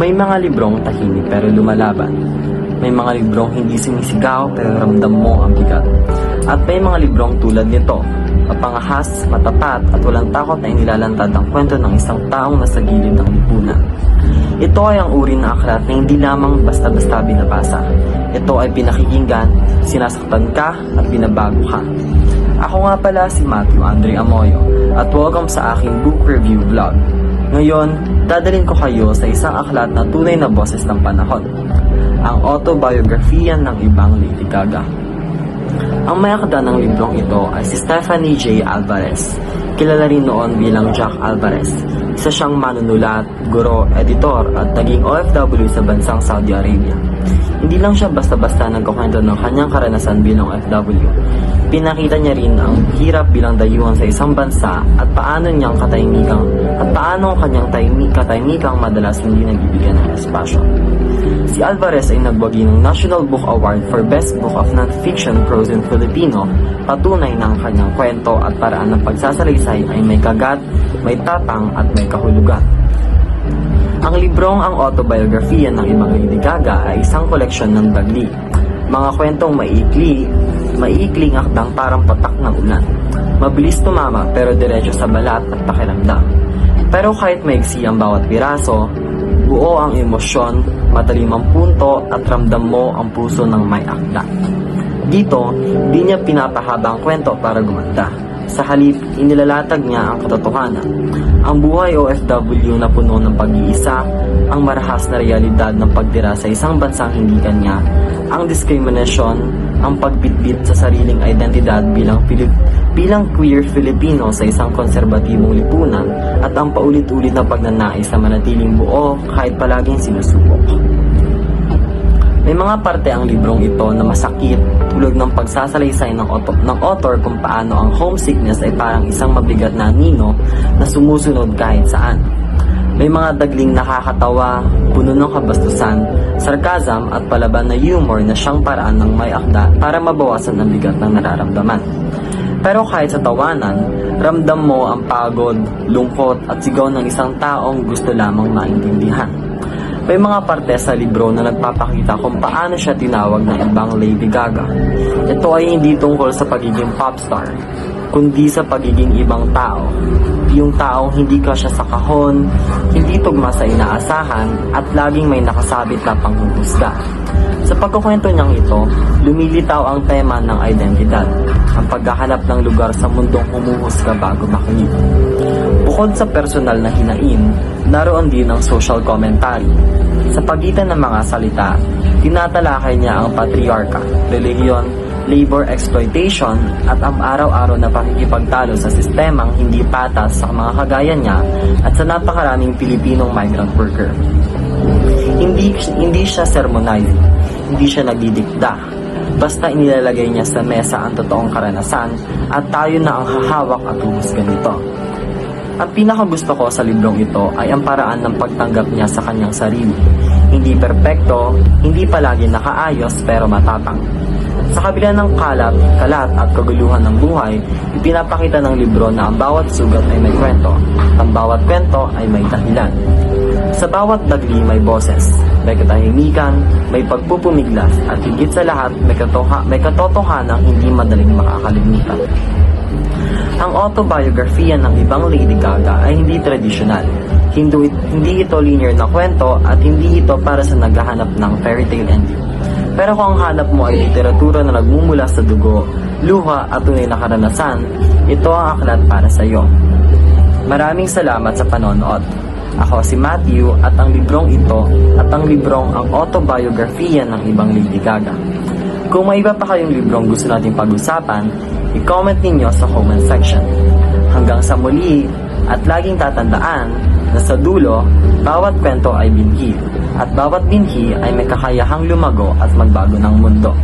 May mga librong tahimik pero lumalaban. May mga librong hindi sumisigaw pero ramdam mo ang bigat. At may mga librong tulad nito, mapangahas, matapat at walang takot na inilalantad ang kwento ng isang taong nasa gilid ng lipunan. Ito ay ang uri ng aklat na hindi lamang basta-basta binabasa. Ito ay pinakikinggan, sinasaktan ka at binabago ka. Ako nga pala si Matthew Andre Amoyo at welcome sa aking book review vlog. Ngayon, dadalhin ko kayo sa isang aklat na tunay na boses ng panahon, ang autobiografiya ng ibang Lady Gaga. Ang may akda ng librong ito ay si Stephanie J. Alvarez, kilala rin noon bilang Jack Alvarez. Isa siyang manunulat, guro, editor at naging OFW sa bansang Saudi Arabia. Hindi lang siya basta-basta nagkukwento ng kanyang karanasan bilang OFW. Pinakita niya rin ang hirap bilang dayuhan sa isang bansa at paano kanyang katahimikang madalas hindi nagbibigyan ng espasyo. Si Alvarez ay nagwagi ng National Book Award for Best Book of Non-Fiction Prose in Filipino, patunay ng kanyang kwento at paraan ng pagsasalaysay ay may kagat, may tatang at may kahulugan. Ang librong ang autobiografiya ng ibang Lady Gaga ay isang koleksyon ng dagli. Mga kwentong maiikling akdang parang patak ng ulan. Mabilis tumama pero diretso sa balat at pakiramdam. Pero kahit maigsi ang bawat piraso, buo ang emosyon, matalim ang punto at ramdam mo ang puso ng may akda. Dito, di niya pinapahaba ang kwento para gumanda. Sa halip, inilalatag niya ang katotohanan. Ang buhay OFW na puno ng pag-iisa, ang marahas na realidad ng pagtira sa isang bansang hindi kanya, ang discrimination, ang pagbitbit sa sariling identidad bilang queer Filipino sa isang konserbatibong lipunan, at ang paulit-ulit na pagnanais na manatiling buo kahit palaging sinusubok. May mga parte ang librong ito na masakit, tulad ng pagsasalaysay ng author kung paano ang homesickness ay parang isang mabigat na anino na sumusunod kahit saan. May mga dagling nakakatawa, puno ng kabastusan, sarcasm at palaban na humor na siyang paraan ng may akda para mabawasan ang bigat ng nararamdaman. Pero kahit sa tawanan, ramdam mo ang pagod, lungkot at sigaw ng isang taong gusto lamang maintindihan. May mga parte sa libro na nagpapakita kung paano siya tinawag ng ibang Lady Gaga. Ito ay hindi tungkol sa pagiging popstar, kundi sa pagiging ibang tao. Yung taong hindi kasya sa kahon, hindi tugma sa inaasahan, at laging may nakasabit na panghuhusga. Sa pagkukwento niyang ito, lumilitaw ang tema ng identidad, ang paghahanap ng lugar sa mundong humuhusga bago makinig. Bukod sa personal na hinain, naroon din ang social commentary. Sa pagitan ng mga salita, tinatalakay niya ang patriarka, relihiyon, labor exploitation at ang araw-araw na pakikipagtalo sa sistemang hindi patas sa mga kagaya niya at sa napakaraming Pilipinong migrant worker. Hindi siya sermonizing, hindi siya nagdidikta. Basta inilalagay niya sa mesa ang totoong karanasan at tayo na ang hahawak at huhusgan nito. Ang pinakagusto ko sa librong ito ay ang paraan ng pagtanggap niya sa kanyang sarili. Hindi perpekto, hindi palagi nakaayos pero matapang. Sa kabila ng kalat at kaguluhan ng buhay, ipinapakita ng libro na ang bawat sugat ay may kwento, ang bawat kwento ay may dahilan. Sa bawat dagli may boses, may katahimikan, may pagpupumiglas at higit sa lahat may katotohanang hindi madaling makakalimutan. Ang autobiografiya ng ibang Lady Gaga ay hindi tradisyonal. Hindi ito linear na kwento at hindi ito para sa naghahanap ng fairy tale ending. Pero kung ang hanap mo ay literatura na nagmumula sa dugo, luha at tunay na karanasan, ito ang aklat para sa iyo. Maraming salamat sa panonood. Ako si Matthew at ang librong ito at ang librong ang autobiografiya ng ibang Lady Gaga. Kung may iba pa kayong librong gusto nating pag-usapan, i-comment ninyo sa comment section. Hanggang sa muli, at laging tatandaan na sa dulo, bawat kwento ay binhi, at bawat binhi ay may kakayahang lumago at magbago ng mundo.